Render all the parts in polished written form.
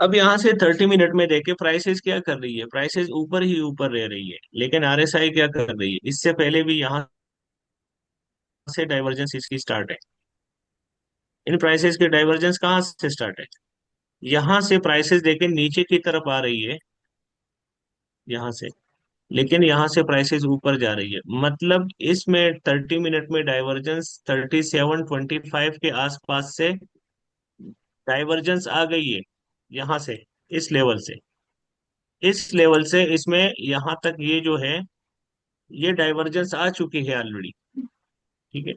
अब यहाँ से 30 मिनट में देखे प्राइसेस क्या कर रही है, प्राइसेस ऊपर ही ऊपर रह रही है, लेकिन आरएसआई क्या कर रही है, इससे पहले भी यहाँ से डाइवर्जेंस इसकी स्टार्ट है। इन प्राइसेस की डाइवर्जेंस कहाँ से स्टार्ट है, यहाँ से प्राइसेस देखे नीचे की तरफ आ रही है, यहाँ से। लेकिन यहाँ से प्राइसेस ऊपर जा रही है, मतलब इसमें 30 मिनट में डाइवर्जेंस 37.25 के आसपास से डाइवर्जेंस आ गई है, यहाँ से, इस लेवल से। इस लेवल से इसमें यहाँ तक ये जो है, ये डाइवर्जेंस आ चुकी है ऑलरेडी। ठीक है।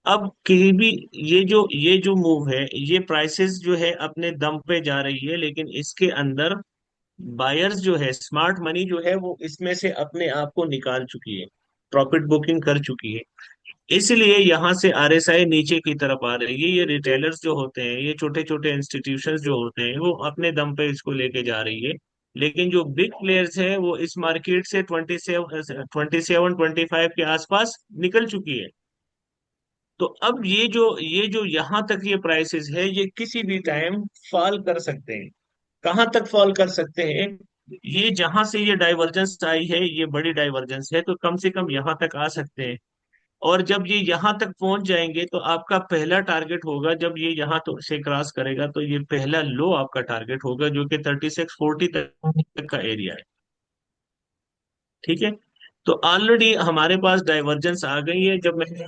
अब कहीं भी ये जो मूव है, ये प्राइसेस जो है अपने दम पे जा रही है, लेकिन इसके अंदर बायर्स जो है, स्मार्ट मनी जो है, वो इसमें से अपने आप को निकाल चुकी है, प्रॉफिट बुकिंग कर चुकी है। इसलिए यहाँ से आरएसआई नीचे की तरफ आ रही है। ये रिटेलर्स जो होते हैं, ये छोटे छोटे इंस्टीट्यूशंस जो होते हैं, वो अपने दम पे इसको लेके जा रही है। लेकिन जो बिग प्लेयर्स हैं, वो इस मार्केट से 27 25 के आसपास निकल चुकी है। तो अब ये जो यहाँ तक ये प्राइसेस है, ये किसी भी टाइम फॉल कर सकते हैं। कहाँ तक फॉल कर सकते हैं, ये जहां से ये डाइवर्जेंस आई है, ये बड़ी डाइवर्जेंस है, तो कम से कम यहाँ तक आ सकते हैं। और जब ये यहाँ तक पहुंच जाएंगे, तो आपका पहला टारगेट होगा, जब ये यहाँ तो से क्रॉस करेगा, तो ये पहला लो आपका टारगेट होगा, जो कि 3640 तक का एरिया है। ठीक है। तो ऑलरेडी हमारे पास डाइवर्जेंस आ गई है। जब मैंने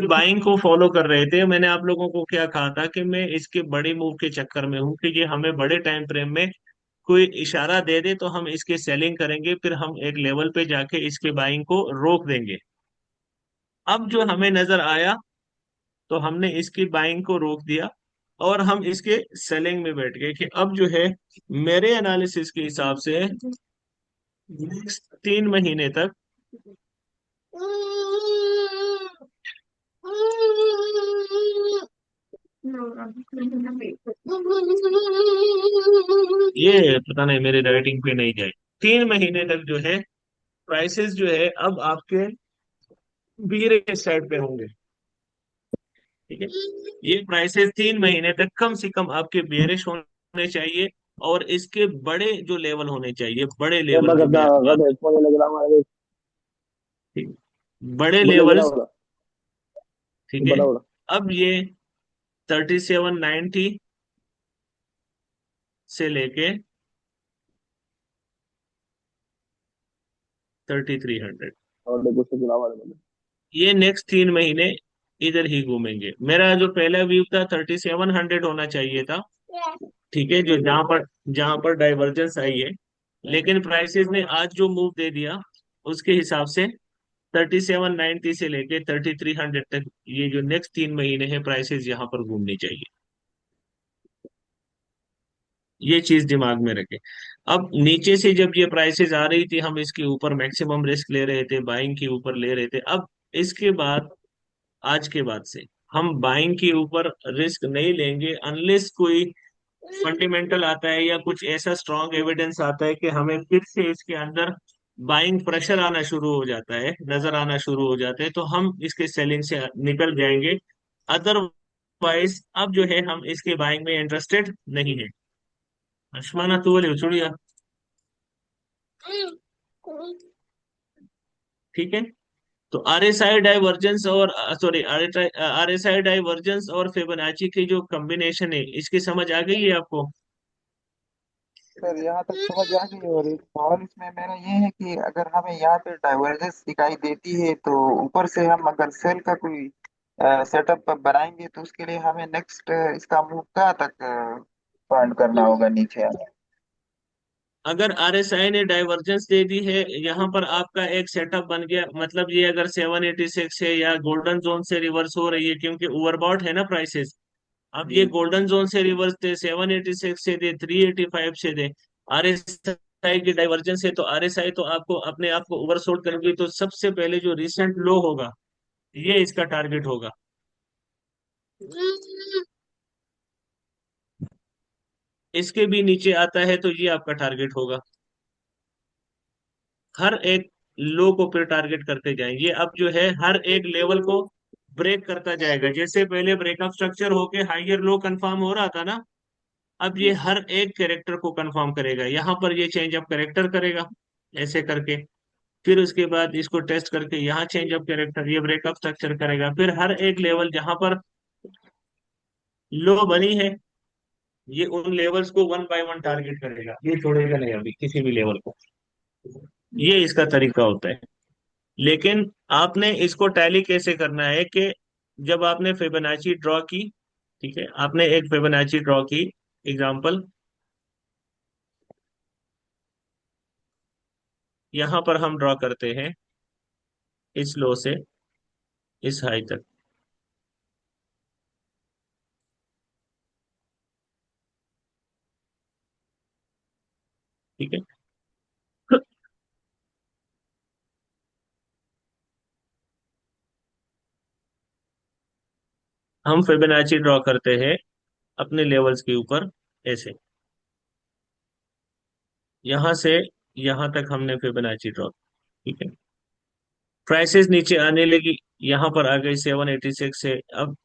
बाइंग को फॉलो कर रहे थे, मैंने आप लोगों को क्या कहा था, कि मैं इसके बड़े मूव के चक्कर में हूँ, कि ये हमें बड़े टाइम फ्रेम में कोई इशारा दे दे तो हम इसके सेलिंग करेंगे, फिर हम एक लेवल पे जाके इसके बाइंग को रोक देंगे। अब जो हमें नजर आया, तो हमने इसकी बाइंग को रोक दिया, और हम इसके सेलिंग में बैठ गए, कि अब जो है, मेरे एनालिसिस के हिसाब से नेक्स्ट 3 महीने तक ये पता नहीं मेरे राइटिंग पे नहीं जाए, 3 महीने तक जो है प्राइसेस जो है अब आपके बीरे साइड पे होंगे। ठीक है। ये प्राइसेस 3 महीने तक कम से कम आपके बेरिश होने चाहिए, और इसके बड़े जो लेवल होने चाहिए, बड़े ये लेवल बस जो अपना मैं बात, बस हेडफोन लग रहा हूँ। ठीक, बड़े बोले बोला लेवल्स। बोला ठीक है। बोला बोला। अब ये 3790 से लेके 3300, और देखो उसके अलावा बोले। ये नेक्स्ट 3 महीने इधर ही घूमेंगे। मेरा जो पहला व्यू था, 3700 होना चाहिए था। ठीक है, जो जहां पर डाइवर्जेंस आई है। लेकिन प्राइसेस ने आज जो मूव दे दिया, उसके हिसाब से 3790 से लेके 3300 तक, ये जो नेक्स्ट 3 महीने हैं, प्राइसेस यहाँ पर घूमनी चाहिए। ये चीज दिमाग में रखें। अब नीचे से जब ये प्राइसेस आ रही थी, हम इसके ऊपर मैक्सिमम रिस्क ले रहे थे, बाइंग के ऊपर ले रहे थे। अब इसके बाद, आज के बाद से हम बाइंग के ऊपर रिस्क नहीं लेंगे, अनलेस कोई फंडामेंटल आता है, या कुछ ऐसा स्ट्रॉन्ग एविडेंस आता है कि हमें फिर से इसके अंदर बाइंग प्रेशर आना शुरू हो जाता है, नजर आना शुरू हो जाते हैं, तो हम इसके सेलिंग से निकल जाएंगे। अदरवाइज अब जो है, हम इसके बाइंग में इंटरेस्टेड नहीं है। अश्माना तू वाली चुड़िया। ठीक है। तो आरएसआई डाइवर्जेंस और, सॉरी, आरएसआई डाइवर्जेंस और फिबोनाची की जो कॉम्बिनेशन है, इसकी समझ आ गई है आपको? सर यहाँ तक समझ आ गई। और एक सवाल इसमें मेरा ये है कि अगर हमें यहाँ पे डाइवर्जेंस दिखाई देती है, तो ऊपर से हम अगर सेल का कोई सेटअप बनाएंगे, तो उसके लिए हमें नेक्स्ट इसका मूव कहाँ तक पॉइंट करना होगा नीचे आने। अगर आरएसआई ने डाइवर्जेंस दे दी है, यहाँ पर आपका एक सेटअप बन गया, मतलब ये अगर 786 है, या गोल्डन जोन से रिवर्स हो रही है, क्योंकि ओवरबॉट है ना प्राइसेस। अब ये जी। गोल्डन जोन से रिवर्स दे, 786 से दे, 385 से दे, आरएसआई की डाइवर्जेंस है, तो आरएसआई तो आपको अपने आप को ओवरसोल्ड करेगी। तो सबसे पहले जो रिसेंट लो होगा, ये इसका टारगेट होगा। इसके भी नीचे आता है, तो ये आपका टारगेट होगा। हर एक लो को फिर टारगेट करते जाएंगे। अब जो है, हर एक लेवल को ब्रेक करता जाएगा। जैसे पहले ब्रेकअप स्ट्रक्चर होके हाइयर लो कंफर्म हो रहा था ना, अब ये हर एक कैरेक्टर को कंफर्म करेगा, यहाँ पर ये चेंज ऑफ कैरेक्टर करेगा ऐसे करके। फिर उसके बाद इसको टेस्ट करके यहाँ चेंज ऑफ कैरेक्टर, ये ब्रेकअप स्ट्रक्चर करेगा। फिर हर एक लेवल जहां पर लो बनी है, ये उन लेवल्स को वन बाय वन टारगेट करेगा, ये छोड़ेगा नहीं अभी किसी भी लेवल को। ये इसका तरीका होता है। लेकिन आपने इसको टैली कैसे करना है कि जब आपने फिबोनाची ड्रॉ की, ठीक है, आपने एक फिबोनाची ड्रॉ की, एग्जांपल यहां पर हम ड्रॉ करते हैं इस लो से इस हाई तक, ठीक है। हम फिबोनाची ड्रॉ करते हैं अपने लेवल्स के ऊपर ऐसे, यहां से यहां तक हमने फिबोनाची ड्रॉ, ठीक है। प्राइसेस नीचे आने लगी, यहाँ पर आ गई 786 से, अब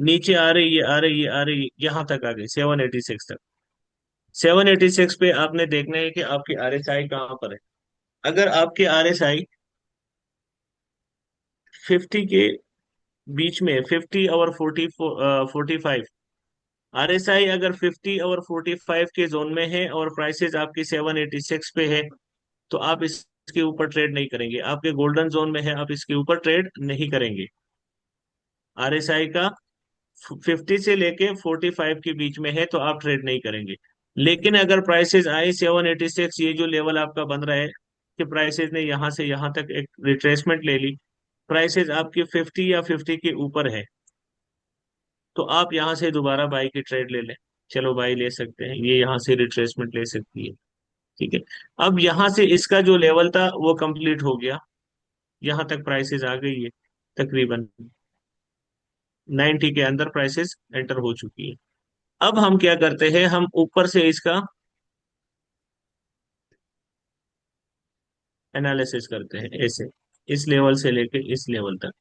नीचे आ रही है, आ रही है, आ रही है, यहाँ तक आ गई 786 तक। 786 पे आपने देखना है कि आपकी आरएसआई कहाँ पर है। अगर आपके आरएसआई 50 के बीच में, 50 और 45, आरएसआई अगर 50 और 45 के जोन में है और प्राइसेस आपकी 786 पे है, तो आप इसके ऊपर ट्रेड नहीं करेंगे। आपके गोल्डन जोन में है, आप इसके ऊपर ट्रेड नहीं करेंगे। आरएसआई का 50 से लेके 45 के बीच में है तो आप ट्रेड नहीं करेंगे। लेकिन अगर प्राइसेस आए 786, ये जो लेवल आपका बन रहा है कि प्राइसेस ने यहाँ से यहाँ तक एक रिट्रेसमेंट ले ली, प्राइसेस आपकी 50 या 50 के ऊपर है, तो आप यहाँ से दोबारा बाई की ट्रेड ले लें। चलो बाई ले सकते हैं, ये यहाँ से रिट्रेसमेंट ले सकती है, ठीक है। अब यहाँ से इसका जो लेवल था वो कंप्लीट हो गया, यहाँ तक प्राइसेस आ गई है, तकरीबन 90 के अंदर प्राइसेस एंटर हो चुकी है। अब हम क्या करते हैं, हम ऊपर से इसका एनालिसिस करते हैं ऐसे, इस लेवल से लेके इस लेवल तक।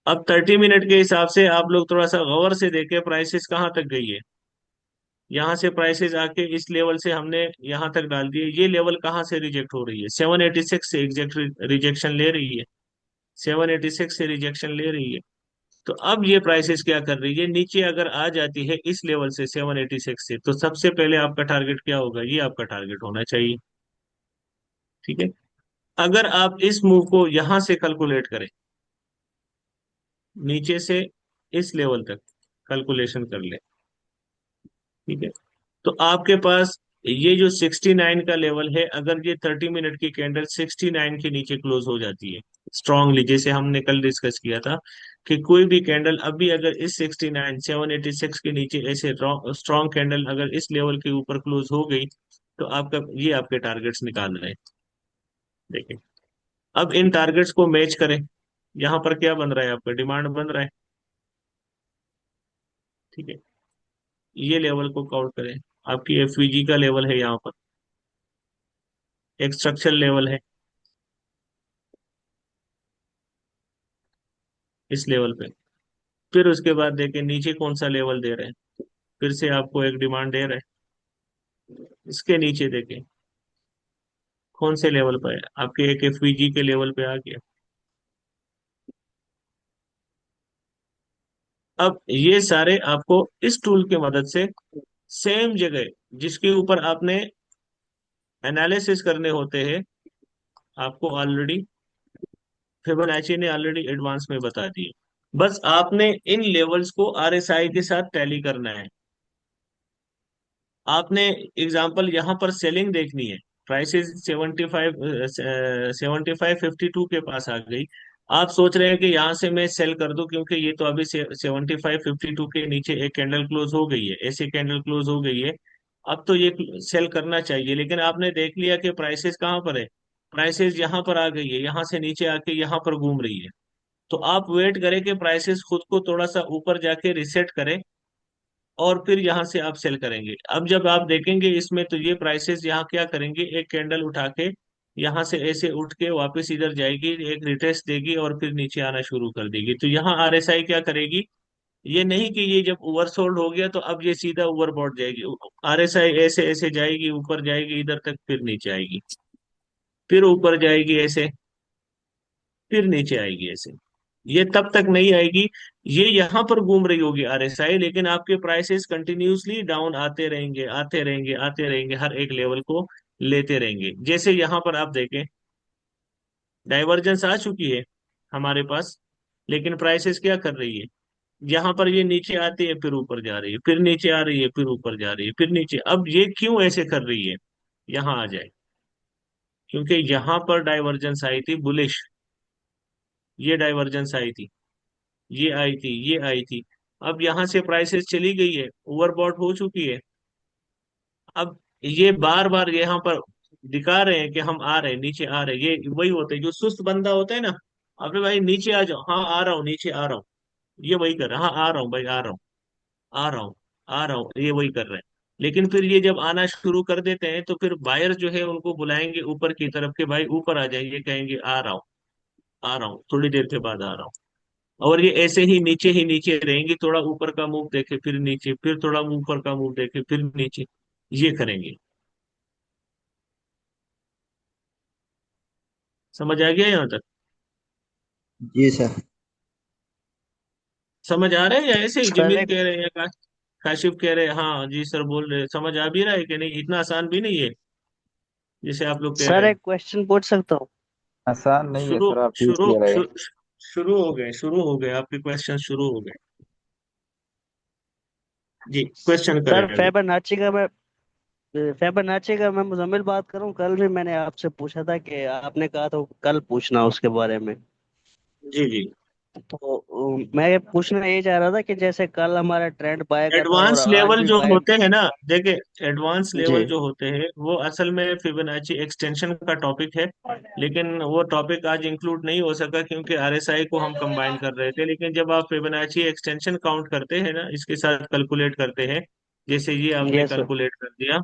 अब 30 मिनट के हिसाब से आप लोग थोड़ा सा गौर से देखें प्राइसेस कहाँ तक गई है। यहाँ से प्राइसेस आके इस लेवल से हमने यहाँ तक डाल दिए, ये लेवल कहाँ से रिजेक्ट हो रही है, 786 से एग्जैक्ट रिजेक्शन ले रही है, 786 से रिजेक्शन ले रही है। तो अब ये प्राइसेस क्या कर रही है, नीचे अगर आ जाती है इस लेवल से 786 से, तो सबसे पहले आपका टारगेट क्या होगा, ये आपका टारगेट होना चाहिए, ठीक है। अगर आप इस मूव को यहां से कैलकुलेट करें, नीचे से इस लेवल तक कैलकुलेशन कर ले, ठीक है, तो आपके पास ये जो 69 का लेवल है, अगर ये 30 मिनट की कैंडल 69 के नीचे क्लोज हो जाती है स्ट्रांगली, जैसे हमने कल डिस्कस किया था कि कोई भी कैंडल अभी अगर इस 69 786 के नीचे ऐसे स्ट्रांग कैंडल अगर इस लेवल के ऊपर क्लोज हो गई, तो आपका ये आपके टारगेट्स निकाल रहे हैं, देखिए। अब इन टारगेट्स को मैच करें, यहाँ पर क्या बन रहा है, आपका डिमांड बन रहा है, ठीक है। ये लेवल को काउंट करें, आपकी एफवीजी का लेवल है यहाँ पर, एक स्ट्रक्चर लेवल है इस लेवल पे। फिर उसके बाद देखें नीचे कौन सा लेवल दे रहे हैं, फिर से आपको एक डिमांड दे रहे हैं, इसके नीचे देखें कौन से लेवल पर है, आपके एक एफवीजी के लेवल पे आ गया। अब ये सारे आपको इस टूल के मदद से सेम जगह जिसके ऊपर आपने एनालिसिस करने होते हैं, आपको ऑलरेडी फिबोनाची ने ऑलरेडी एडवांस में बता दिए। बस आपने इन लेवल्स को आरएसआई के साथ टैली करना है। आपने एग्जांपल यहाँ पर सेलिंग देखनी है, प्राइसेस 75 के पास आ गई। आप सोच रहे हैं कि यहाँ से मैं सेल कर दूं क्योंकि ये तो अभी 75 के नीचे एक कैंडल क्लोज हो गई है, ऐसे कैंडल क्लोज हो गई है, अब तो ये सेल करना चाहिए। लेकिन आपने देख लिया कि प्राइसेस कहाँ पर है, प्राइसेस यहाँ पर आ गई है, यहाँ से नीचे आके यहाँ पर घूम रही है। तो आप वेट करें कि प्राइसेस खुद को थोड़ा सा ऊपर जाके रिसेट करें और फिर यहाँ से आप सेल करेंगे। अब जब आप देखेंगे इसमें, तो ये प्राइसेस यहाँ क्या करेंगे, एक कैंडल उठा के यहाँ से ऐसे उठ के वापस इधर जाएगी, एक रिटेस्ट देगी और फिर नीचे आना शुरू कर देगी। तो यहाँ आरएसआई क्या करेगी, ये नहीं कि ये जब ओवरसोल्ड हो गया तो अब ये सीधा ओवरबॉट जाएगी। आरएसआई ऐसे ऐसे जाएगी, ऊपर जाएगी इधर तक, फिर नीचे आएगी, फिर ऊपर जाएगी ऐसे, फिर नीचे आएगी ऐसे। ये तब तक नहीं आएगी, ये यहाँ पर घूम रही होगी आरएसआई, लेकिन आपके प्राइसेस कंटिन्यूसली डाउन आते रहेंगे, आते रहेंगे, आते रहेंगे, हर एक लेवल को लेते रहेंगे। जैसे यहाँ पर आप देखें, डाइवर्जेंस आ चुकी है हमारे पास, लेकिन प्राइसेस क्या कर रही है, यहाँ पर ये नीचे आती है, फिर ऊपर जा रही है, फिर नीचे आ रही है, फिर ऊपर जा रही है, फिर नीचे। अब ये क्यों ऐसे कर रही है, यहाँ आ जाए, क्योंकि यहाँ पर डाइवर्जेंस आई थी बुलिश, ये डाइवर्जेंस आई थी, ये आई थी, ये आई थी। अब यहाँ से प्राइसेस चली गई है, ओवरबॉट हो चुकी है। अब ये बार बार यहाँ पर दिखा रहे हैं कि हम आ रहे हैं, नीचे आ रहे हैं। ये वही होता है जो सुस्त बंदा होता है ना, अबे भाई नीचे आ जाओ, हाँ आ रहा हूँ, नीचे आ रहा हूँ, ये वही कर रहा है, हाँ आ रहा हूँ भाई, आ रहा हूँ, आ रहा हूँ, आ रहा हूँ, ये वही कर रहे हैं। लेकिन फिर ये जब आना शुरू कर देते हैं तो फिर बायर जो है उनको बुलाएंगे ऊपर की तरफ के, भाई ऊपर आ जाइए, कहेंगे आ रहा हूँ, आ रहा हूँ, थोड़ी देर के बाद आ रहा हूँ। और ये ऐसे ही नीचे रहेंगी, थोड़ा ऊपर का मुंह देखे फिर नीचे, फिर थोड़ा ऊपर का मुंह देखे फिर नीचे, ये करेंगे। समझ आ गया यहाँ तक? जी सर। समझ आ रहा है या ऐसे ही सर जमील एक कह रहे हैं या काशिफ कह रहे हैं? हाँ जी सर बोल रहे हैं, समझ आ भी रहा है कि नहीं? इतना आसान भी नहीं है जैसे आप लोग कह सर रहे हैं। एक क्वेश्चन पूछ सकता हूँ? आसान नहीं है शुरू सर, आप शुरू पूछ ले रहे शु, हैं। शुरू हो गए, शुरू हो गए, आपके क्वेश्चन शुरू हो गए। जी क्वेश्चन करें सर अभी। फेबरनाची का मैं मुजम्मिल बात करूँ। कल भी मैंने आपसे पूछा था कि आपने कहा तो कल पूछना उसके बारे में। जी जी। तो मैं ये पूछना ये चाह रहा था कि जैसे कल हमारा ट्रेंड बाय का था और एडवांस आज लेवल भी जो बाय। होते हैं ना, देखिए एडवांस लेवल जी। जो होते हैं वो असल में फिबोनाची एक्सटेंशन का टॉपिक है, लेकिन वो टॉपिक आज इंक्लूड नहीं हो सका क्योंकि आरएसआई को हम कंबाइन कर रहे थे। लेकिन जब आप फिबोनाची एक्सटेंशन काउंट करते हैं ना, इसके साथ कैलकुलेट करते हैं, जैसे ये आपने यस सर। कैलकुलेट कर दिया,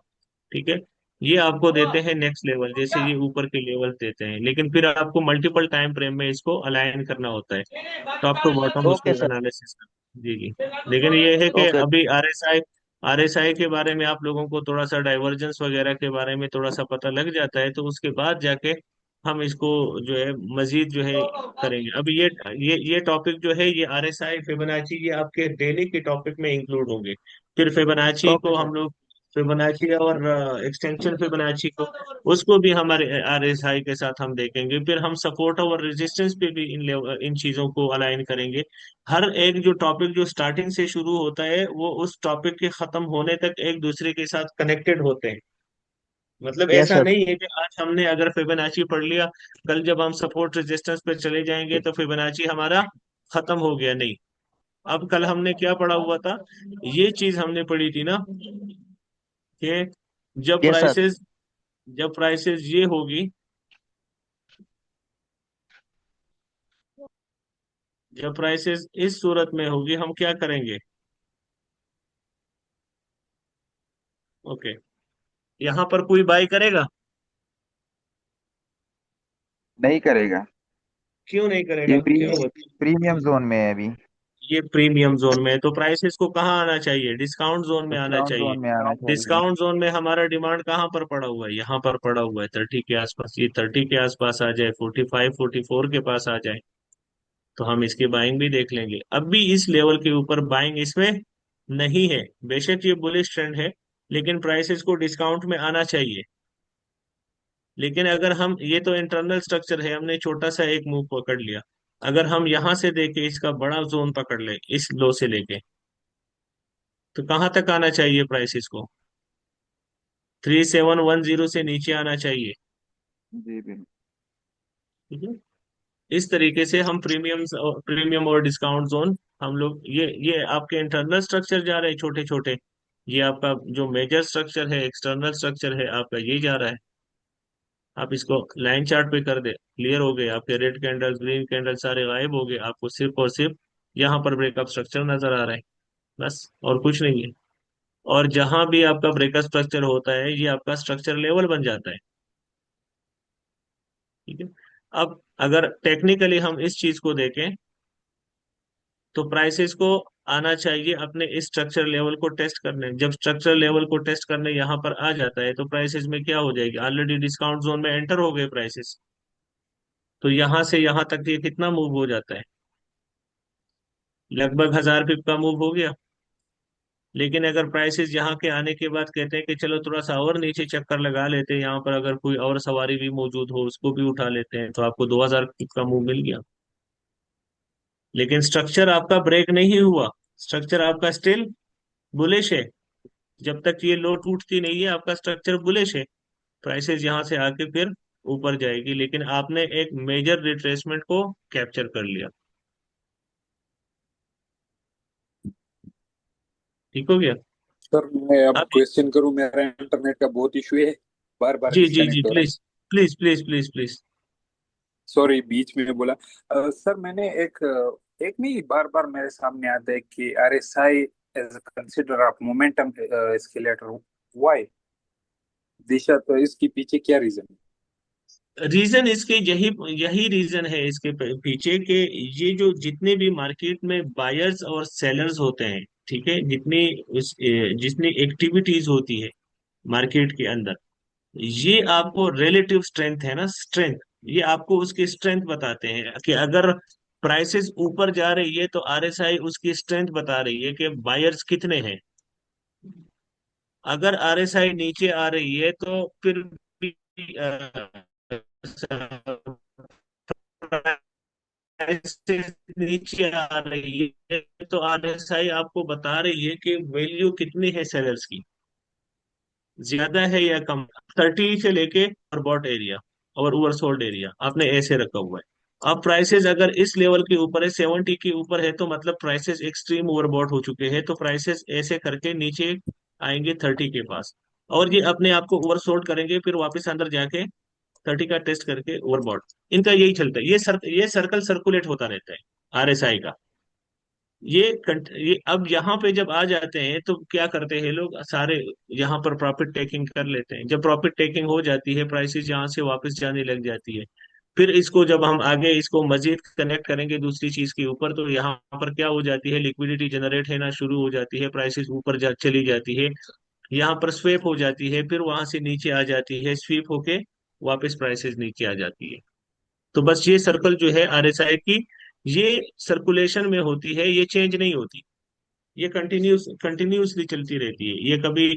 ठीक है, ये आपको देते हैं नेक्स्ट लेवल, जैसे ये ऊपर के लेवल देते हैं, लेकिन फिर आपको मल्टीपल टाइम फ्रेम में इसको अलाइन करना होता है, टॉप टू बॉटम ओके उसको सर। एनालिसिस कर। जी जी। लेकिन ये है कि ओके। अभी आरएसआई के बारे में आप लोगों को थोड़ा सा डाइवर्जेंस वगैरह के बारे में थोड़ा सा पता लग जाता है, तो उसके बाद जाके हम इसको जो है मजीद जो है करेंगे। अभी ये टॉपिक जो है, ये आरएसआई फिबोनाची, ये आपके डेली के टॉपिक में इंक्लूड होंगे। फिर फिबोनाची ओके को सर। हम लोग, फिबोनाची और एक्सटेंशन फिबोनाची को, उसको भी हमारे आरएसआई के साथ हम देखेंगे। फिर हम सपोर्ट और रेजिस्टेंस पे भी इन चीजों को अलाइन करेंगे। हर एक जो टॉपिक जो स्टार्टिंग से शुरू होता है वो उस टॉपिक के खत्म होने तक एक दूसरे के साथ कनेक्टेड होते हैं। मतलब यस ऐसा सर। नहीं है कि आज हमने अगर फिबोनाची पढ़ लिया, कल जब हम सपोर्ट रेजिस्टेंस पे चले जाएंगे तो फिबोनाची हमारा खत्म हो गया, नहीं। अब कल हमने क्या पढ़ा हुआ था, ये चीज हमने पढ़ी थी ना, कि जब यस सर। प्राइसेस जब प्राइसेस ये होगी, जब प्राइसेस इस सूरत में होगी हम क्या करेंगे। ओके, यहाँ पर कोई बाई करेगा? नहीं करेगा। क्यों नहीं ये करेगा, क्यों? प्रीमियम जोन में है अभी। ये प्रीमियम जोन में है तो प्राइसेस को कहाँ आना चाहिए, डिस्काउंट जोन में आना डिस्काउंट चाहिए। जोन में आना चाहिए। डिस्काउंट जोन में हमारा डिमांड कहाँ पर पड़ा हुआ है, यहाँ पर पड़ा हुआ है 30 के आसपास। ये 30 के आसपास आ जाए, 45 44 के पास आ जाए, तो हम इसकी बाइंग भी देख लेंगे। अब भी इस लेवल के ऊपर बाइंग इसमें नहीं है, बेशक ये बुलिश ट्रेंड है, लेकिन प्राइसेस को डिस्काउंट में आना चाहिए। लेकिन अगर हम, ये तो इंटरनल स्ट्रक्चर है, हमने छोटा सा एक मूव पकड़ लिया, अगर हम यहां से देखे इसका बड़ा जोन पकड़ ले इस लो से लेके, तो कहाँ तक आना चाहिए प्राइसेस को? 3710 से नीचे आना चाहिए। जी बिल्कुल। ठीक है, इस तरीके से हम प्रीमियम और डिस्काउंट जोन हम लोग, ये आपके इंटरनल स्ट्रक्चर जा रहे हैं छोटे छोटे, ये आपका जो मेजर स्ट्रक्चर है, एक्सटर्नल स्ट्रक्चर है आपका, ये जा रहा है। आप इसको लाइन चार्ट पे कर दे, क्लियर हो गए आपके रेड कैंडल ग्रीन कैंडल सारे गायब हो गए, आपको सिर्फ और सिर्फ यहाँ पर ब्रेकअप स्ट्रक्चर नजर आ रहा है, बस, और कुछ नहीं है। और जहां भी आपका ब्रेकअप स्ट्रक्चर होता है ये आपका स्ट्रक्चर लेवल बन जाता है। ठीक है, अब अगर टेक्निकली हम इस चीज को देखें, तो प्राइसेस को आना चाहिए अपने इस स्ट्रक्चर लेवल को टेस्ट करने। जब स्ट्रक्चर लेवल को टेस्ट करने यहाँ पर आ जाता है तो प्राइसेस में क्या हो जाएगी, ऑलरेडी डिस्काउंट जोन में एंटर हो गए प्राइसेस। तो यहाँ से यहाँ तक ये कितना मूव हो जाता है, लगभग 1000 पिप का मूव हो गया। लेकिन अगर प्राइसेस यहाँ के आने के बाद कहते हैं कि चलो थोड़ा सा और नीचे चक्कर लगा लेते हैं, यहाँ पर अगर कोई और सवारी भी मौजूद हो उसको भी उठा लेते हैं, तो आपको 2000 पिप का मूव मिल गया। लेकिन स्ट्रक्चर आपका ब्रेक नहीं हुआ, स्ट्रक्चर आपका स्टिल बुलिश है। जब तक ये लो टूटती नहीं है आपका स्ट्रक्चर बुलिश है। प्राइसेस यहाँ से आके फिर ऊपर जाएगी, लेकिन आपने एक मेजर रिट्रेसमेंट को कैप्चर कर लिया। ठीक हो गया। सर मैं अब अब क्वेश्चन करूं, मेरा इंटरनेट का बहुत इशू है, बार बार जी जी जी, डिस्कनेक्ट हो रहा है। Please please please please please. Sorry, बीच में बोला। सर मैंने एक नहीं, बार बार मेरे सामने आता है कि RSI as consider of momentum oscillator. Why? दिशा, तो इसके पीछे क्या रीजन है? रीजन इसके यही यही रीजन है इसके पीछे के, ये जो जितने भी मार्केट में बायर्स और सेलर्स होते हैं, ठीक है, जितनी एक्टिविटीज होती है मार्केट के अंदर, ये आपको रिलेटिव स्ट्रेंथ है ना, स्ट्रेंथ, ये आपको उसकी स्ट्रेंथ बताते हैं कि अगर प्राइसेस ऊपर जा रही है तो आरएसआई उसकी स्ट्रेंथ बता रही है कि बायर्स कितने हैं। अगर आरएसआई नीचे आ रही है तो फिर भी प्राइसेस नीचे आ रही है तो आरएसआई आपको बता रही है कि वैल्यू कितनी है सेलर्स की, ज्यादा है या कम। 30 से लेके ओवरबॉट एरिया और ओवरसोल्ड एरिया आपने ऐसे रखा हुआ है। अब प्राइसेस अगर इस लेवल के ऊपर है, 70 के ऊपर है, तो मतलब प्राइसेस एक्सट्रीम ओवरबॉट हो चुके हैं, तो प्राइसेस ऐसे करके नीचे आएंगे 30 के पास, और ये अपने आप को ओवरसोल्ड करेंगे, फिर वापस अंदर जाके 30 का टेस्ट करके ओवरबॉट। इनका यही चलता है, ये सर्कल सर्कुलेट होता रहता है आरएसआई का। ये अब यहाँ पे जब आ जाते हैं तो क्या करते हैं लोग सारे, यहाँ पर प्रॉफिट टेकिंग कर लेते हैं। जब प्रॉफिट टेकिंग हो जाती है, प्राइसेस यहाँ से वापस जाने लग जाती है, फिर इसको जब हम आगे इसको मजीद कनेक्ट करेंगे दूसरी चीज के ऊपर, तो यहाँ पर क्या हो जाती है, लिक्विडिटी जनरेट है ना शुरू हो जाती है, प्राइसेस ऊपर चली जाती है, यहाँ पर स्वेप हो जाती है, फिर वहां से नीचे आ जाती है, स्वीप होके वापस प्राइसेस नीचे आ जाती है। तो बस ये सर्कल जो है आरएसआई की, ये सर्कुलेशन में होती है, ये चेंज नहीं होती, ये कंटिन्यूसली चलती रहती है। ये कभी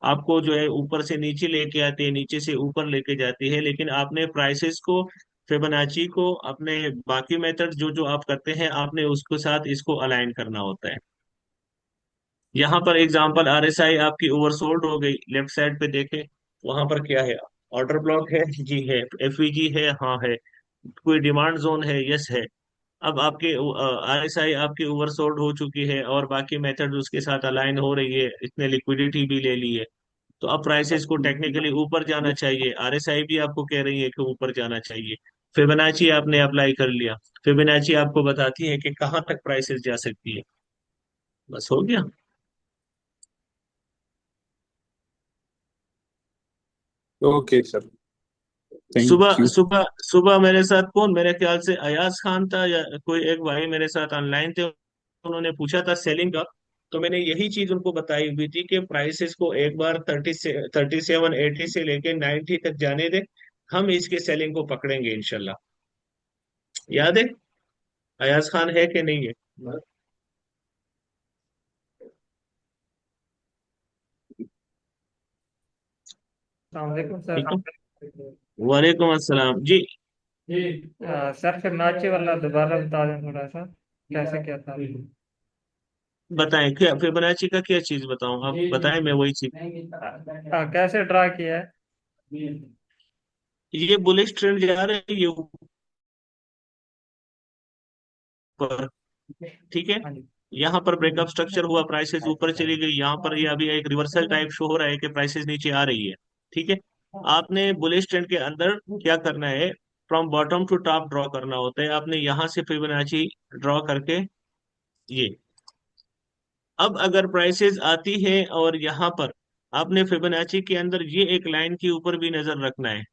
आपको जो है ऊपर से नीचे लेके आती है, नीचे से ऊपर लेके जाती है, लेकिन आपने प्राइसेस को, फिबोनाची को, अपने बाकी मेथड जो जो आप करते हैं आपने उसके साथ इसको अलाइन करना होता है। यहाँ पर एग्जांपल आरएसआई आपकी ओवरसोल्ड हो गई, लेफ्ट साइड पे देखें, वहां पर क्या है, ऑर्डर ब्लॉक है, जी है, एफवीजी है, हाँ है, कोई डिमांड जोन है, यस है। अब आपके आरएसआई आपकी ओवरसोल्ड हो चुकी है और बाकी मेथड उसके साथ अलाइन हो रही है, इसने लिक्विडिटी भी ले ली है, तो अब प्राइसेस को टेक्निकली ऊपर जाना चाहिए, आरएसआई भी आपको कह रही है कि ऊपर जाना चाहिए। फिबोनाची आपने अप्लाई कर लिया, फिबोनाची आपको बताती है कि कहाँ तक प्राइसेस जा सकती है। बस हो गया। ओके सर, थैंक सुबह यू। सुबह सुबह मेरे साथ कौन, मेरे ख्याल से अयाज खान था या कोई एक भाई मेरे साथ ऑनलाइन थे, उन्होंने पूछा था सेलिंग का, तो मैंने यही चीज उनको बताई हुई थी कि प्राइसेस को एक बार 37 80 से लेके 90 तक जाने दे, हम इसके सेलिंग को पकड़ेंगे इंशाल्लाह। याद है, अयाज खान है कि नहीं है? अलैक्म सर। ठीक है, वालेकुम अस्सलाम जी। सर फिबोनाची वाला दोबारा बता दें थोड़ा सा, कैसे क्या था? बताएं क्या फिबोनाची का, क्या चीज बताऊं, आप बताएं, मैं वही चीज। कैसे ड्रा किया है? ये बुलिश ट्रेंड जा रहा है, ये ऊपर, ठीक है। हाँ जी। यहाँ पर ब्रेकअप स्ट्रक्चर हुआ, प्राइसेस ऊपर चली गई, यहाँ पर ये अभी एक रिवर्सल टाइप शो हो रहा है कि प्राइसेस नीचे आ रही है, ठीक है। आपने बुलिश ट्रेंड के अंदर क्या करना है, from bottom to top draw करना होता है। आपने यहाँ से फिबोनाची ड्रॉ करके ये, अब अगर प्राइसेस आती है और यहाँ पर आपने फिबोनाची के अंदर ये एक लाइन के ऊपर भी नजर रखना है,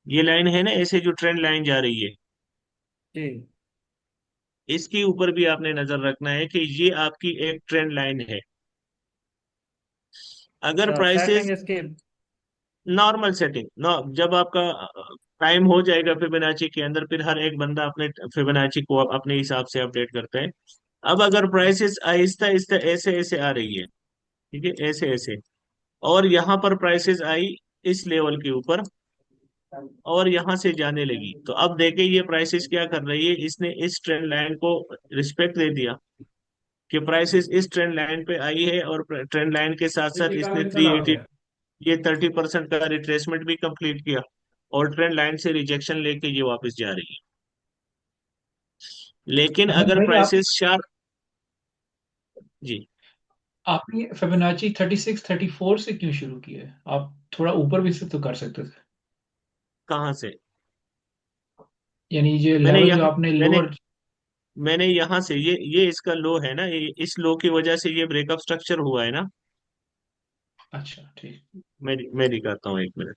ये लाइन है ना ऐसे जो ट्रेंड लाइन जा रही है, जी। इसके ऊपर भी आपने नजर रखना है कि ये आपकी एक ट्रेंड लाइन है। अगर अच्छा, प्राइसेस सेटिंग इसकी। नॉर्मल सेटिंग जब आपका टाइम हो जाएगा फिबोनाची के अंदर, फिर हर एक बंदा अपने फिबोनाची को अपने हिसाब से अपडेट करता है। अब अगर प्राइसेस आहिस्ता आहिस्ता ऐसे ऐसे आ रही है, ठीक है, ऐसे ऐसे, और यहाँ पर प्राइसेस आई इस लेवल के ऊपर, और यहाँ से जाने लगी, तो अब देखे ये प्राइसेस क्या कर रही है, इसने इस ट्रेंड लाइन को रिस्पेक्ट दे दिया कि प्राइसेस इस ट्रेंड लाइन पे आई है, और ट्रेंड लाइन के साथ साथ इसने 380, ये 30% का रिट्रेसमेंट भी कंप्लीट किया, और ट्रेंड लाइन से रिजेक्शन लेके ये वापस जा रही है। लेकिन अहमद अगर भाई, आप प्राइसेस शार्प, जी, आपने फिबोनाची 36 34 से क्यों शुरू किया है? आप थोड़ा ऊपर भी से तो कर सकते थे। कहाँ से? यानी ये मैंने लेवल जो यहाँ आपने मैंने लोअर। मैंने यहाँ से ये इसका लो है ना, इस लो की वजह से ये ब्रेकअप स्ट्रक्चर हुआ है ना। अच्छा, ठीक। मैं दिखाता हूँ, एक मिनट।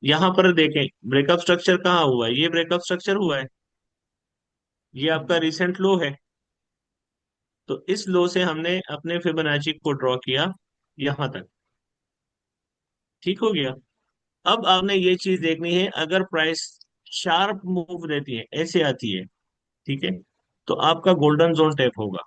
यहाँ पर देखें, ब्रेकअप स्ट्रक्चर कहाँ हुआ है, ये ब्रेकअप स्ट्रक्चर हुआ है, ये आपका हम्म। रिसेंट लो है। तो इस लो से हमने अपने फिबोनाची को ड्रॉ किया यहाँ तक, ठीक हो गया। अब आपने ये चीज देखनी है, अगर प्राइस शार्प मूव देती है, ऐसे आती है, ठीक है, तो आपका गोल्डन जोन टैप होगा।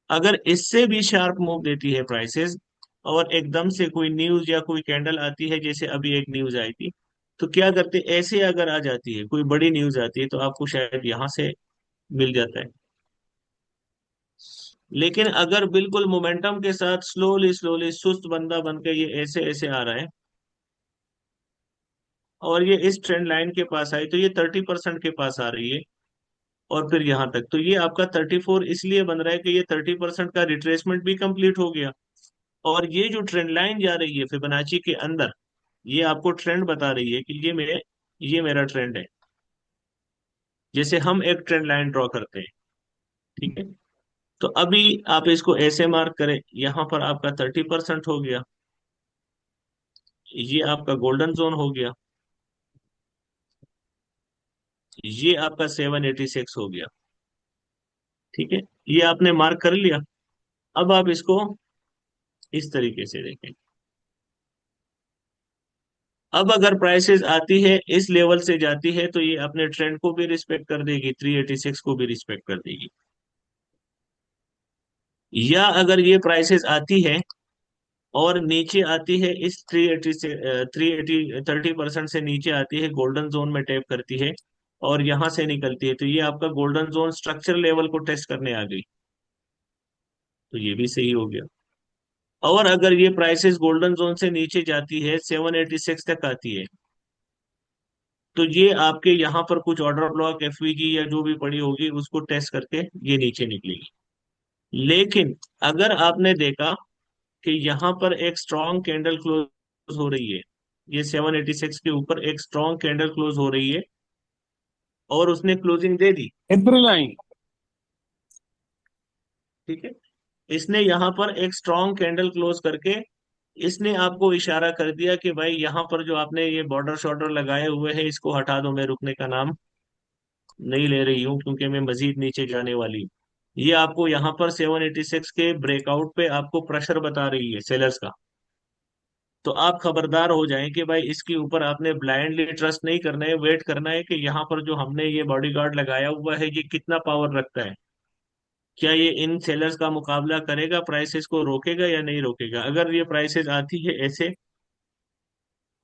अगर इससे भी शार्प मूव देती है प्राइसेस, और एकदम से कोई न्यूज या कोई कैंडल आती है, जैसे अभी एक न्यूज आई थी, तो क्या करते, ऐसे अगर आ जाती है, कोई बड़ी न्यूज आती है, तो आपको शायद यहां से मिल जाता है। लेकिन अगर बिल्कुल मोमेंटम के साथ स्लोली स्लोली सुस्त बंदा बन के ये ऐसे ऐसे आ रहा है, और ये इस ट्रेंड लाइन के पास आई, तो ये 30% के पास आ रही है, और फिर यहाँ तक, तो ये आपका 34 इसलिए बन रहा है कि ये 30% का रिट्रेसमेंट भी कंप्लीट हो गया। और ये जो ट्रेंड लाइन जा रही है फिबोनाची के अंदर, ये आपको ट्रेंड बता रही है कि ये मेरा ट्रेंड है, जैसे हम एक ट्रेंड लाइन ड्रॉ करते हैं, ठीक है। तो अभी आप इसको ऐसे मार्क करें, यहाँ पर आपका 30% हो गया, ये आपका गोल्डन जोन हो गया, ये आपका 786 हो गया, ठीक है, ये आपने मार्क कर लिया। अब आप इसको इस तरीके से देखें। अब अगर प्राइसेस आती है इस लेवल से जाती है, तो ये अपने ट्रेंड को भी रिस्पेक्ट कर देगी, 386 को भी रिस्पेक्ट कर देगी। या अगर ये प्राइसेस आती है और नीचे आती है इस 380 से 380 30% से नीचे आती है, गोल्डन जोन में टैप करती है, और यहां से निकलती है, तो ये आपका गोल्डन जोन स्ट्रक्चर लेवल को टेस्ट करने आ गई, तो ये भी सही हो गया। और अगर ये प्राइसेस गोल्डन जोन से नीचे जाती है, 786 तक आती है, तो ये आपके यहाँ पर कुछ ऑर्डर ब्लॉक एफवीजी या जो भी पड़ी होगी उसको टेस्ट करके ये नीचे निकलेगी। लेकिन अगर आपने देखा कि यहाँ पर एक स्ट्रॉन्ग कैंडल क्लोज हो रही है, ये 786 के ऊपर एक स्ट्रॉन्ग कैंडल क्लोज हो रही है, और उसने क्लोजिंग दे दी, इधर लाइन। ठीक है, इसने यहाँ पर एक स्ट्रॉन्ग कैंडल क्लोज करके इसने आपको इशारा कर दिया कि भाई यहाँ पर जो आपने ये बॉर्डर शॉर्डर लगाए हुए हैं इसको हटा दो, मैं रुकने का नाम नहीं ले रही हूँ, क्योंकि मैं मजीद नीचे जाने वाली हूँ। ये आपको यहाँ पर 786 के ब्रेकआउट पे आपको प्रेशर बता रही है सेलर्स का। तो आप खबरदार हो जाएं कि भाई इसके ऊपर आपने ब्लाइंडली ट्रस्ट नहीं करना है, वेट करना है कि यहाँ पर जो हमने ये बॉडीगार्ड लगाया हुआ है ये कितना पावर रखता है, क्या ये इन सेलर्स का मुकाबला करेगा, प्राइसेस को रोकेगा या नहीं रोकेगा। अगर ये प्राइसेस आती है ऐसे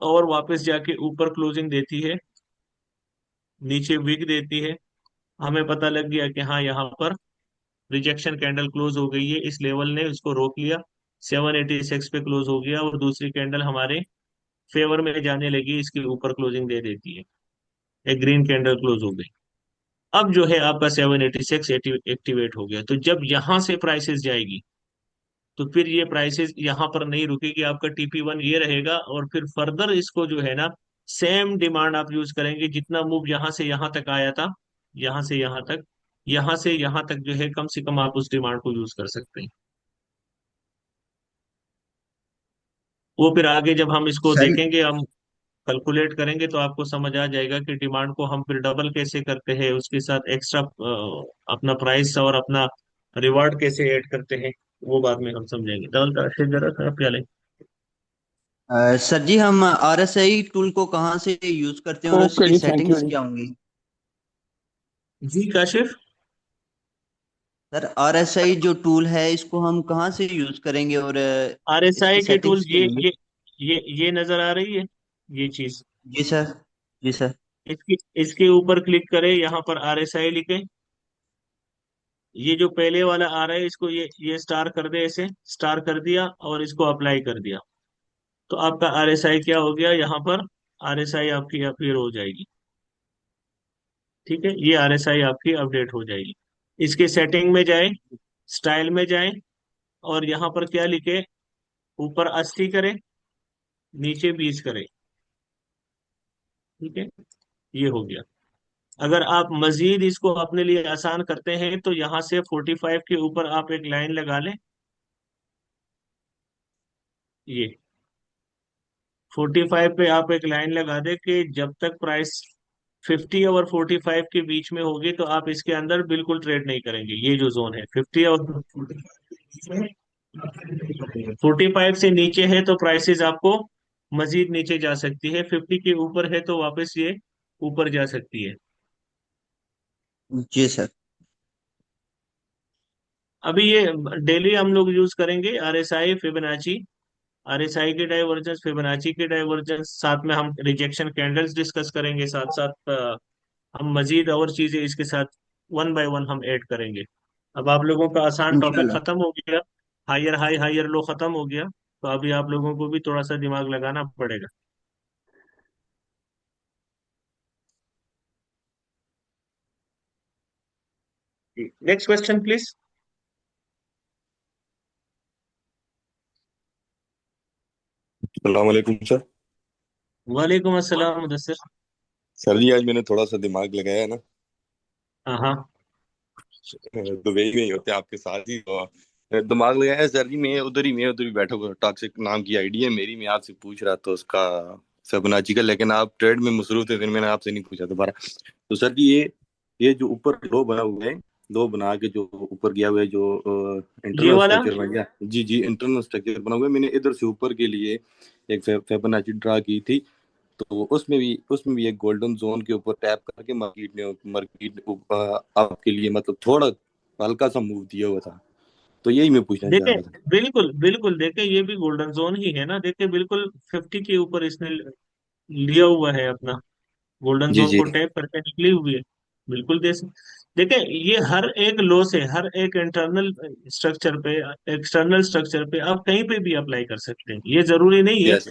और वापस जाके ऊपर क्लोजिंग देती है, नीचे विक देती है, हमें पता लग गया कि हाँ यहाँ पर रिजेक्शन कैंडल क्लोज हो गई है, इस लेवल ने उसको रोक लिया, 786 पे क्लोज हो गया, और दूसरी कैंडल हमारे फेवर में जाने लगी, इसके ऊपर क्लोजिंग दे देती है, एक ग्रीन कैंडल क्लोज हो गई। अब जो है आपका 786 एक्टिवेट हो गया, तो जब यहां से प्राइसेस जाएगी, तो फिर ये प्राइसेस यहाँ पर नहीं रुकेगी, आपका TP1 ये रहेगा, और फिर फर्दर इसको जो है ना, सेम डिमांड आप यूज करेंगे, जितना मूव यहाँ से यहाँ तक आया था, यहाँ से यहाँ तक, यहाँ से यहाँ तक जो है कम से कम आप उस डिमांड को यूज कर सकते हैं। वो फिर आगे जब हम इसको सही। देखेंगे, हम कैलकुलेट करेंगे तो आपको समझ आ जाएगा कि डिमांड को हम फिर डबल कैसे करते हैं, उसके साथ एक्स्ट्रा अपना प्राइस और अपना रिवार्ड कैसे ऐड करते हैं, वो बाद में हम समझेंगे। डबल का जरा सा प्याले। सर जी, हम RSI टूल को कहाँ से यूज करते हैं और ओके उसकी जी, थैंक यू सेटिंग्स जी। क्या होंगी? जी काशिफ। सर, RSI जो टूल है इसको हम कहाँ से यूज करेंगे और इसकी आरएसआई के टूल सेटिंग्स क्या होंगी? ये नजर आ रही है, ये चीज। जी सर। जी सर। इसकी इसके ऊपर क्लिक करें, यहाँ पर आरएसआई लिखे। ये जो पहले वाला आ रहा है इसको ये स्टार कर दे, ऐसे स्टार कर दिया और इसको अप्लाई कर दिया, तो आपका आरएसआई क्या हो गया, यहाँ पर आरएसआई आपकी अपीयर हो जाएगी। ठीक है, ये आरएसआई आपकी अपडेट हो जाएगी। इसके सेटिंग में जाए, स्टाइल में जाए, और यहाँ पर क्या लिखे, ऊपर 80 करें, नीचे 20 करें। ठीक है, ये हो गया। अगर आप मजीद इसको अपने लिए आसान करते हैं तो यहाँ से 45 के ऊपर आप एक लाइन लगा लें। ये 45 पे आप एक लाइन लगा दे कि जब तक प्राइस 50 और 45 के बीच में होगी तो आप इसके अंदर बिल्कुल ट्रेड नहीं करेंगे। ये जो जोन है 50 और 45 से नीचे है तो प्राइसेस आपको मजीद नीचे जा सकती है, 50 के ऊपर है तो वापस ये ऊपर जा सकती है। जी सर। अभी ये डेली हम लोग यूज करेंगे आरएसआई, फिबोनाची, आरएसआई के डाइवर्जेंस, फिबोनाची के डाइवर्जेंस, साथ में हम रिजेक्शन कैंडल्स डिस्कस करेंगे, साथ साथ हम मजीद और चीजें इसके साथ वन बाय वन हम ऐड करेंगे। अब आप लोगों का आसान टॉपिक इंशाल्लाह। खत्म हो गया, हायर हाई हायर लो खत्म हो गया, तो अभी आप लोगों को भी थोड़ा सा दिमाग लगाना पड़ेगा। Next question please. सलाम वालेकुम सर। वालेकुम अस्सलाम मुदस्सिर। सर जी, आज मैंने थोड़ा सा दिमाग लगाया है ना, हाँ हाँ। दुबई में ही होते हैं आपके साथ ही तो दिमाग लगाया है सर जी। मैं उधर ही बैठा हुआ, टॉक्सिक नाम की आईडी है मेरी, मैं आपसे पूछ रहा था उसका फिबोनाची का, लेकिन आप ट्रेड में मसरूफ थे, फिर मैंने आपसे नहीं पूछा दोबारा। तो सर जी, ये जो ऊपर लो बना हुआ है, लो बना के जो ऊपर गया हुआ है, जो ये इंटरनल वाला। स्ट्रक्चर बन गया, जी जी, इंटरनल स्ट्रक्चर बना हुआ है। मैंने इधर से ऊपर के लिए एक फिबोनाची ड्रा की थी, तो उसमें भी एक गोल्डन जोन के ऊपर टैप करके मार्केट आपके लिए मतलब थोड़ा हल्का सा मूव दिया हुआ था। तो यही मैं पूछना चाह देखे, रहा था। बिल्कुल बिल्कुल देखे, ये भी गोल्डन जोन ही है ना, देखे बिल्कुल 50 के ऊपर इसने लिया हुआ है अपना, गोल्डन जी जोन जी। को टैप करके निकली हुई है। बिल्कुल देखे, ये हर एक लो से, हर एक इंटरनल स्ट्रक्चर पे, एक्सटर्नल स्ट्रक्चर पे आप कहीं पे भी अप्लाई कर सकते हैं, ये जरूरी नहीं है। यस।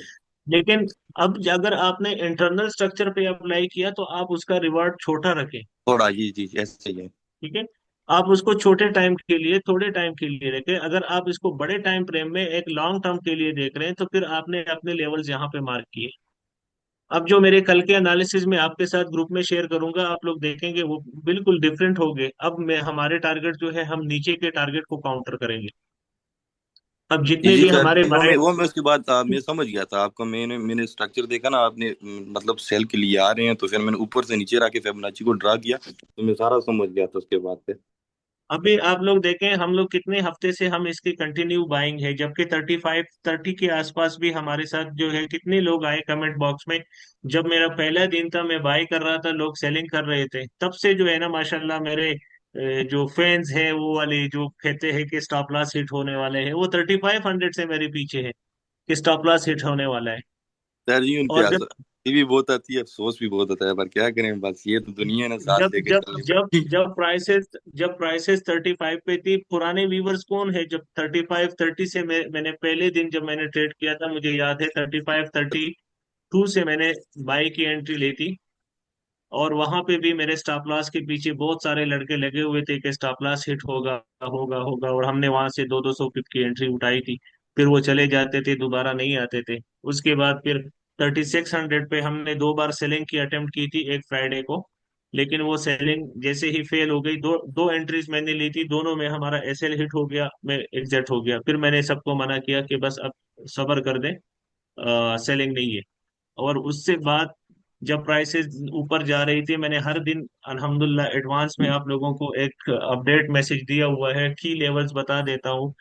लेकिन अब अगर आपने इंटरनल स्ट्रक्चर पे अप्लाई किया तो आप उसका रिवार्ड छोटा रखें। थोड़ा, जी जी, ऐसे ही है। ठीक है, आप उसको छोटे टाइम के लिए, थोड़े टाइम के लिए रखें। अगर आप इसको बड़े टाइम फ्रेम में एक लॉन्ग टर्म के लिए देख रहे हैं तो फिर आपने अपने लेवल्स यहाँ पे मार्क किए। अब जो मेरे कल के एनालिसिस में आपके साथ ग्रुप में शेयर करूंगा, आप लोग देखेंगे वो बिल्कुल डिफरेंट हो गए। अब मैं हमारे टारगेट जो है, हम नीचे के टारगेट को काउंटर करेंगे। अब जी जितने जी भी सर हमारे जी, बाय। वो मैं उसके बाद मैं समझ गया था आपका। मैंने स्ट्रक्चर देखा ना आपने, मतलब सेल के लिए आ रहे हैं, तो फिर मैंने ऊपर से नीचे रख के फिबोनाची को ड्रा किया, तो मैं सारा समझ गया था उसके बाद से। अभी आप लोग देखें, हम लोग कितने हफ्ते से हम इसकी कंटिन्यू बाइंग है, जबकि 30 के आसपास भी हमारे साथ जो है कितने लोग आए कमेंट बॉक्स में। जब मेरा पहला दिन था, मैं बाई कर रहा था, लोग सेलिंग कर रहे थे, तब से जो है ना माशाल्लाह मेरे जो फैंस हैं वो वाले जो कहते हैं कि स्टॉप लॉस हिट होने वाले हैं, वो 3500 से मेरे पीछे है कि स्टॉप लॉस हिट होने वाला है। सर जी, उन पे और जब हंसी भी बहुत आती है, अफसोस भी बहुत होता है, पर क्या करें, बस ये तो दुनिया है ना, साथ जब लेके जब चल जब रही है। जब प्राइसेस 35 पे थी, पुराने व्यूवर्स कौन है, जब 35-30 से मैंने पहले दिन जब मैंने ट्रेड किया था, मुझे याद है 35-32 से मैंने बाई की एंट्री ली थी। और वहां पे भी मेरे स्टॉप लॉस के पीछे बहुत सारे लड़के लगे हुए थे कि स्टॉप लॉस हिट होगा, होगा होगा, और हमने वहां से 200-200 पिप की एंट्री उठाई थी। फिर वो चले जाते थे, दोबारा नहीं आते थे। उसके बाद फिर 3600 पे हमने 2 बार सेलिंग की अटेम्प्ट की थी, एक फ्राइडे को। लेकिन वो सेलिंग जैसे ही फेल हो गई, दो दो एंट्रीज मैंने ली थी, दोनों में हमारा एसएल हिट हो गया, मैं एग्जिट हो गया। फिर मैंने सबको मना किया कि बस अब सब्र कर दें, सेलिंग नहीं है। और उससे बाद जब प्राइसेस ऊपर जा रही थी, मैंने हर दिन अल्हम्दुलिल्लाह एडवांस में आप लोगों को एक अपडेट मैसेज दिया हुआ है, की लेवल्स बता देता हूँ,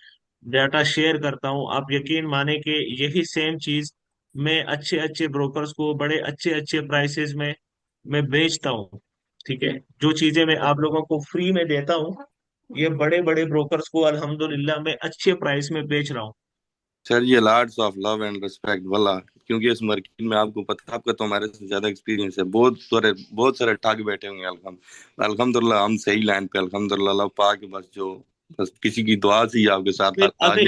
डाटा शेयर करता हूँ। आप यकीन माने कि यही सेम चीज मैं अच्छे अच्छे ब्रोकर्स को बड़े अच्छे अच्छे प्राइसेस में मैं बेचता हूँ। ठीक है, जो चीजें मैं आप लोगों को फ्री में देता हूँ, ये बड़े बड़े ब्रोकर्स को अल्हम्दुलिल्लाह मैं अच्छे प्राइस में बेच रहा हूँ। सर ये lords of love and respect वाला, क्योंकि इस मार्केट में आपको पता, आपका तो हमारे से ज्यादा एक्सपीरियंस है। बहुत सारे ठग बैठे होंगे। अल्हम्दुलिल्लाह हम सही लाइन पे, अल्हम्दुलिल्लाह अल्लाह पाक के बस जो, बस किसी की दुआ से ही आपके साथ फिर आज। अभी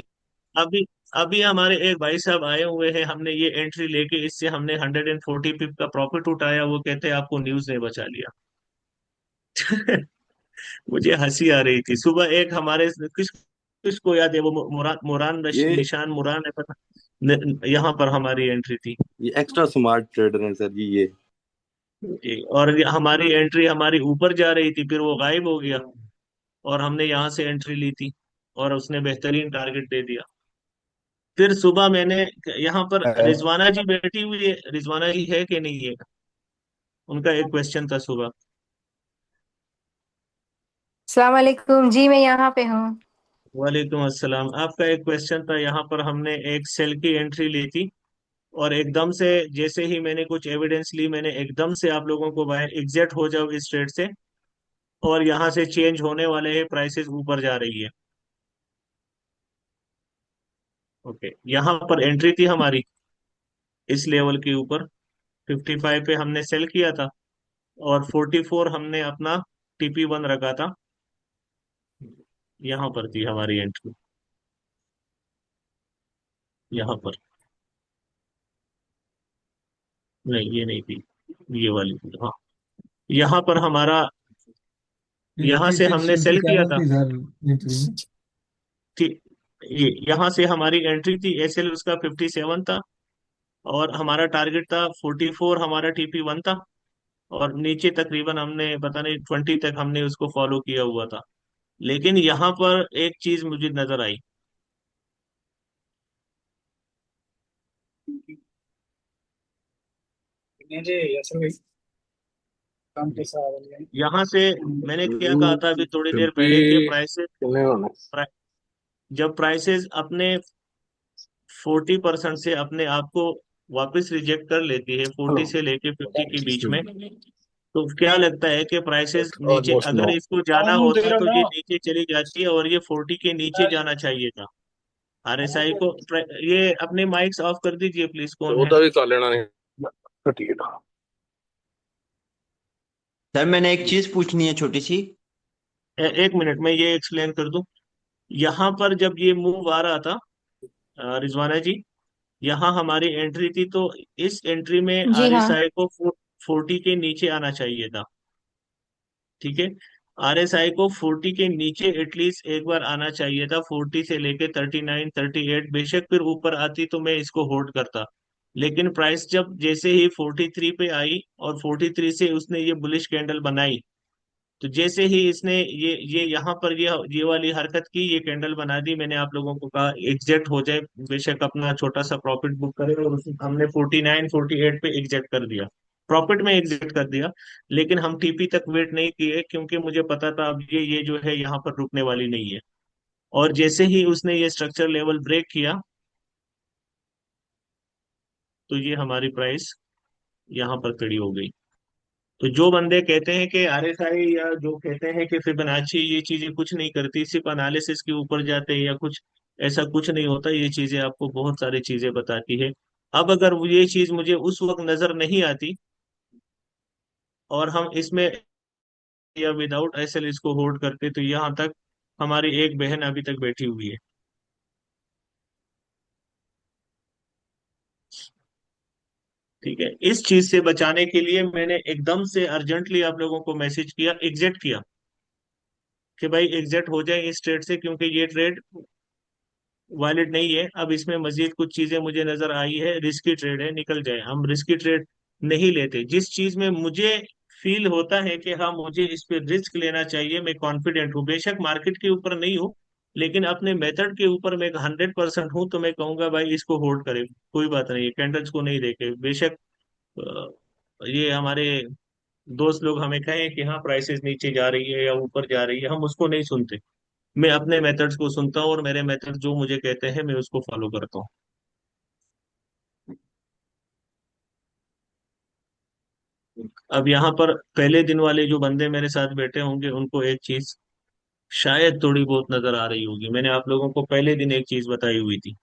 अभी अभी हमारे एक भाई साहब आए हुए हैं, हमने ये एंट्री लेके इससे हमने 140 पिप का प्रॉफिट उठाया, वो कहते हैं आपको न्यूज ने बचा लिया। मुझे हंसी आ रही थी। सुबह एक हमारे किसको याद है वो मुरान मुरान ये निशान मुरान है पता, यहाँ पर हमारी एंट्री थी। ये एक्स्ट्रा स्मार्ट ट्रेडर हैं सर जी ये। और हमारी एंट्री हमारी ऊपर जा रही थी, फिर वो गायब हो गया और हमने यहाँ से एंट्री ली थी और उसने बेहतरीन टारगेट दे दिया। फिर सुबह मैंने यहाँ पर रिजवाना जी बैठी हुई है, रिजवाना जी है कि नहीं है, उनका एक क्वेश्चन था सुबह। अस्सलाम वालेकुम जी, मैं यहाँ पे हूँ। वालेकुम अस्सलाम। आपका एक क्वेश्चन था, यहाँ पर हमने एक सेल की एंट्री ली थी और एकदम से जैसे ही मैंने कुछ एविडेंस ली, मैंने एकदम से आप लोगों को बाय एग्जिट हो जाओ इस ट्रेड से, और यहाँ से चेंज होने वाले हैं, प्राइसेस ऊपर जा रही है। ओके, यहाँ पर एंट्री थी हमारी इस लेवल के ऊपर, 55 पे हमने सेल किया था और 44 हमने अपना TP1 रखा था। यहाँ पर थी हमारी एंट्री, यहाँ पर, नहीं ये नहीं थी, ये वाली थी हाँ। यहाँ पर हमारा, यहाँ से हमने सेल किया था। ठीक, ये यहाँ से हमारी एंट्री थी, SL उसका 57 था और हमारा टारगेट था 44, हमारा TP1 था। और नीचे तकरीबन हमने पता नहीं 20 तक हमने उसको फॉलो किया हुआ था। लेकिन यहाँ पर एक चीज मुझे नजर आई, यहाँ से मैंने क्या कहा था अभी थोड़ी देर पहले कि प्राइसेस, जब प्राइसेस अपने 40% से अपने आप को वापस रिजेक्ट कर लेती है, 40 से लेके 50 के बीच में, तो क्या लगता है कि प्राइसेस नीचे, अगर इसको जाना होता तो ये नीचे चली जाती है और ये 40 के नीचे जाना चाहिए था। RSI को ये अपने माइक्स ऑफ कर दीजिए प्लीज, कौन है। भी कर लेना नहीं। ठीक है। सर मैंने एक चीज पूछनी है छोटी सी। एक मिनट में ये एक्सप्लेन कर दूं। यहाँ पर जब ये मूव आ रहा था रिजवाना जी, यहाँ हमारी एंट्री थी, तो इस एंट्री में जी हाँ। RSI को 40 के नीचे आना चाहिए था। ठीक है, RSI को 40 के नीचे एटलीस्ट एक बार आना चाहिए था, 40 से लेके 39 38, बेशक फिर ऊपर आती तो मैं इसको होल्ड करता। लेकिन प्राइस जब जैसे ही 43 पे आई और 43 से उसने ये बुलिश कैंडल बनाई, तो जैसे ही इसने ये यहाँ पर ये वाली हरकत की, ये कैंडल बना दी, मैंने आप लोगों को कहा एग्जिट हो जाए, बेशक अपना छोटा सा प्रॉफिट बुक करे, और हमने 49 48 पे एग्जिट कर दिया, प्रॉफिट में एग्जिट कर दिया। लेकिन हम TP तक वेट नहीं किए, क्योंकि मुझे पता था अब ये जो है यहाँ पर रुकने वाली नहीं है। और जैसे ही उसने ये स्ट्रक्चर लेवल ब्रेक किया, तो ये हमारी प्राइस यहाँ पर खड़ी हो गई। तो जो बंदे कहते हैं कि RSI, या जो कहते हैं कि फिबोनाची ये चीजें कुछ नहीं करती, सिर्फ एनालिसिस के ऊपर जाते हैं या कुछ, ऐसा कुछ नहीं होता। ये चीजें आपको बहुत सारी चीजें बताती है। अब अगर ये चीज मुझे उस वक्त नजर नहीं आती और हम इसमें या विदाउट SL इसको होल्ड करते, तो यहाँ तक हमारी एक बहन अभी तक बैठी हुई है। ठीक है, इस चीज से बचाने के लिए मैंने एकदम से अर्जेंटली आप लोगों को मैसेज किया, एग्जिट किया, कि भाई एग्जिट हो जाए इस ट्रेड से, क्योंकि ये ट्रेड वैलिड नहीं है। अब इसमें मजीद कुछ चीजें मुझे नजर आई है, रिस्की ट्रेड है, निकल जाए। हम रिस्की ट्रेड नहीं लेते। जिस चीज में मुझे फील होता है कि हाँ मुझे इस पे रिस्क लेना चाहिए, मैं कॉन्फिडेंट हूँ, बेशक मार्केट के ऊपर नहीं हूँ, लेकिन अपने मेथड के ऊपर मैं 100% हूँ, तो मैं कहूंगा भाई इसको होल्ड करें, कोई बात नहीं, कैंडल्स को नहीं देखे, बेशक ये हमारे दोस्त लोग हमें कहें कि हाँ प्राइसेस नीचे जा रही है या ऊपर जा रही है, हम उसको नहीं सुनते। मैं अपने मेथड्स को सुनता हूँ और मेरे मेथड जो मुझे कहते हैं मैं उसको फॉलो करता हूँ। अब यहाँ पर पहले दिन वाले जो बंदे मेरे साथ बैठे होंगे उनको एक चीज शायद थोड़ी बहुत नजर आ रही होगी। मैंने आप लोगों को पहले दिन एक चीज बताई हुई थी,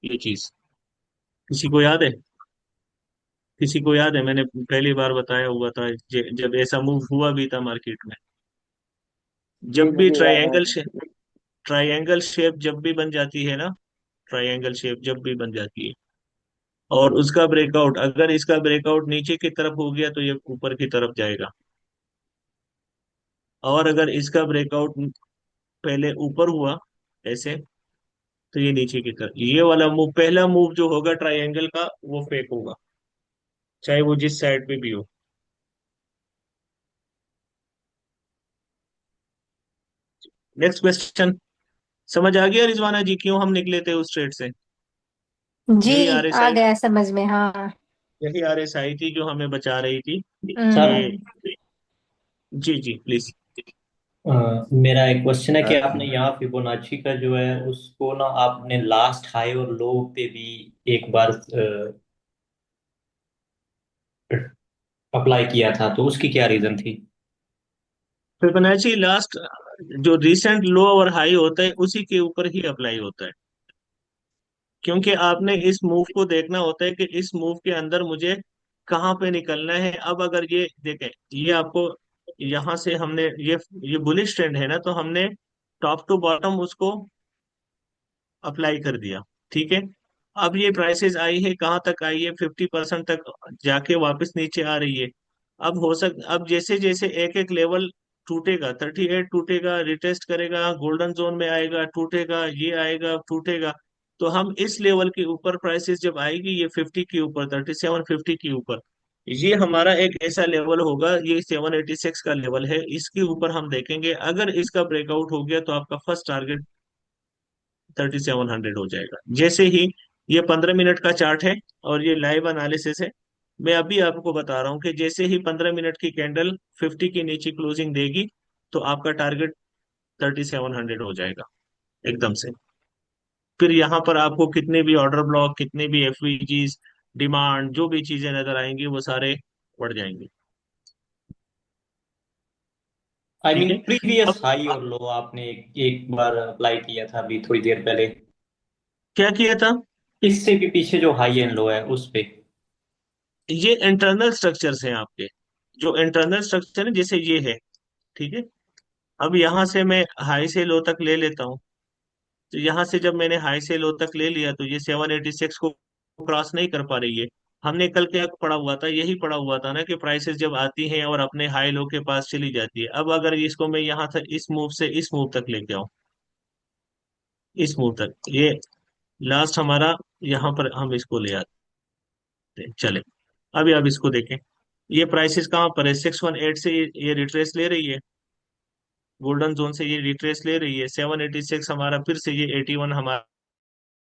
ये चीज किसी को याद है? किसी को याद है मैंने पहली बार बताया हुआ था जब ऐसा मूव हुआ भी था मार्केट में। जी जब भी मुझे याद है। ट्रायंगल शेप जब भी बन जाती है ना, ट्रायंगल शेप जब भी बन जाती है और उसका ब्रेकआउट, अगर इसका ब्रेकआउट नीचे की तरफ हो गया तो ये ऊपर की तरफ जाएगा, और अगर इसका ब्रेकआउट पहले ऊपर हुआ ऐसे तो ये नीचे की तरफ, ये वाला मूव, पहला मूव जो होगा ट्रायंगल का वो फेक होगा, चाहे वो जिस साइड पे भी हो। Next question. समझ आ गया रिजवाना जी क्यों हम निकले थे उस ट्रेड से? जी यही आर एस आ आई गया समझ में, हाँ। यही आर एस आई थी जो हमें बचा रही थी। सर, ये, हम्म। जी जी प्लीज। मेरा एक क्वेश्चन है कि आपने यहाँ फिबोनाची का जो है उसको ना आपने लास्ट हाई और लो पे भी एक बार अप्लाई किया था, तो उसकी क्या रीजन थी? फिबोनाची लास्ट जो रिसेंट लो और हाई होता है उसी के ऊपर ही अप्लाई होता है, क्योंकि आपने इस मूव को देखना होता है कि इस मूव के अंदर मुझे कहाँ पे निकलना है। अब अगर ये देखें, ये आपको यहाँ से हमने ये बुलिश ट्रेंड है ना, तो हमने टॉप टू बॉटम उसको अप्लाई कर दिया, ठीक है। अब ये प्राइसेस आई है, कहाँ तक आई है? 50% तक जाके वापस नीचे आ रही है। अब जैसे जैसे एक एक लेवल टूटेगा, 38 टूटेगा, रिटेस्ट करेगा, गोल्डन जोन में आएगा, टूटेगा, ये आएगा, टूटेगा, तो हम इस लेवल के ऊपर प्राइसेस जब आएगी ये 50 के ऊपर, 3750 के ऊपर, ये हमारा एक ऐसा लेवल होगा, ये 786 का लेवल है, इसके ऊपर हम देखेंगे। अगर इसका ब्रेकआउट हो गया तो आपका फर्स्ट टारगेट 3700 हो जाएगा। जैसे ही, ये 15 मिनट का चार्ट है और ये लाइव एनालिसिस है, मैं अभी आपको बता रहा हूँ कि जैसे ही 15 मिनट की कैंडल 50 के नीचे क्लोजिंग देगी तो आपका टारगेट 3700 हो जाएगा एकदम से। फिर यहाँ पर आपको कितने भी ऑर्डर ब्लॉक, कितने भी एफवीजीज, डिमांड, जो भी चीजें नजर आएंगी वो सारे बढ़ जाएंगे। आई ठीक मीन है। प्रीवियस अब हाई और लो आपने एक बार अप्लाई किया था अभी थोड़ी देर पहले, क्या किया था? इससे भी पीछे जो हाई एंड लो है उस पे। ये इंटरनल स्ट्रक्चर्स हैं आपके, जो इंटरनल स्ट्रक्चर है जैसे ये है, ठीक है। अब यहाँ से मैं हाई से लो तक ले लेता हूँ, तो यहाँ से जब मैंने हाई से लो तक ले लिया तो ये 786 को क्रॉस नहीं कर पा रही है। हमने कल क्या पढ़ा हुआ था? यही पढ़ा हुआ था ना कि प्राइसेस जब आती हैं और अपने हाई लो के पास चली जाती है। अब अगर इसको मैं यहाँ से इस मूव से इस मूव तक लेके आऊँ, इस मूव तक, ये लास्ट हमारा, यहाँ पर हम इसको ले आते हैं, चले। अभी आप इसको देखें, ये प्राइसेस कहाँ पर है? 618 से ये रिट्रेस ले रही है, गोल्डन जोन से ये रिट्रेस ले रही है। 786 हमारा, फिर से ये 81 हमारा